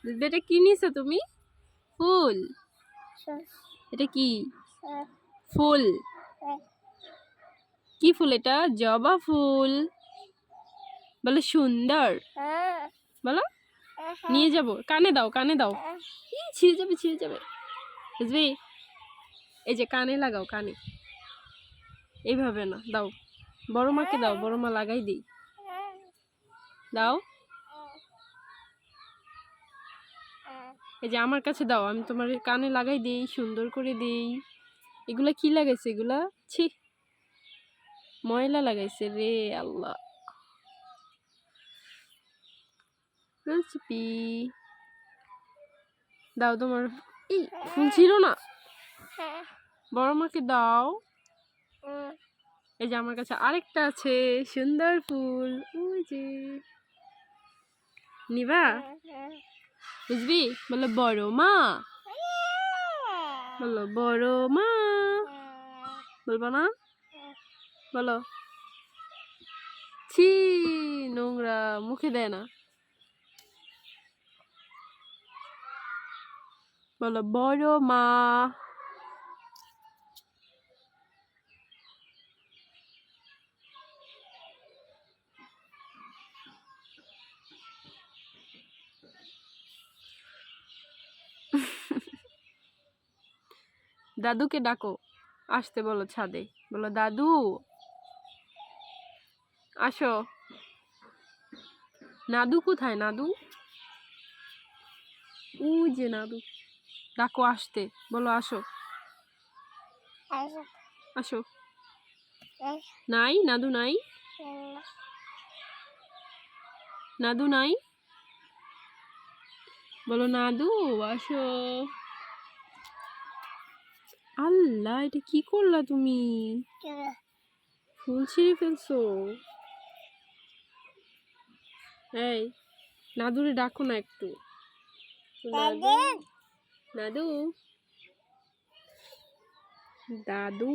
এটা কি নিছো তুমি? ফুল। এটা কি ফুল? কি ফুল এটা? জবা ফুল। বলো সুন্দর। বলো নিয়ে যাব। কানে দাও, কানে দাও। ছিঁড়ে যাবে, ছিঁড়ে যাবে। বুঝবি? এই যে কানে লাগাও, কানে। এইভাবে না, দাও। বড় মাকে দাও, বড় মা লাগাই দিই। দাও। এই যে আমার কাছে দাও, আমি তোমার কানে লাগাই দিই, সুন্দর করে দিই। এগুলা কি লাগাইছে? এগুলা ছি, ময়লা লাগাইছে রে আল্লাহ। রেসিপি দাও তোমার। এই ফুল ছিল না, বড় মাকে দাও। এই যে আমার কাছে আরেকটা আছে, সুন্দর ফুল। ওই যে নিবা? বুঝবি? বলো বড় মা। বলো বড় মা। বলবো না? বলো। ছি, নোংরা, মুখে দেয় না। বলো বড় মা। দাদুকে ডাকো, আসতে বলো ছাদে। বলো দাদু আসো। নাদু কোথায়? নাদু ওই যে নাদু। ডাকো আসতে, বলো আসো। আসো। নাই, নাদু নাই, নাদু নাই। বলো নাদু আসো। আল্লাহ, এটা কি করলা তুমি? ফুল ছিঁড়ে ফেলছো। এই নাদুরে ডাকো না একটু। নাদু, নাদু, দাদু।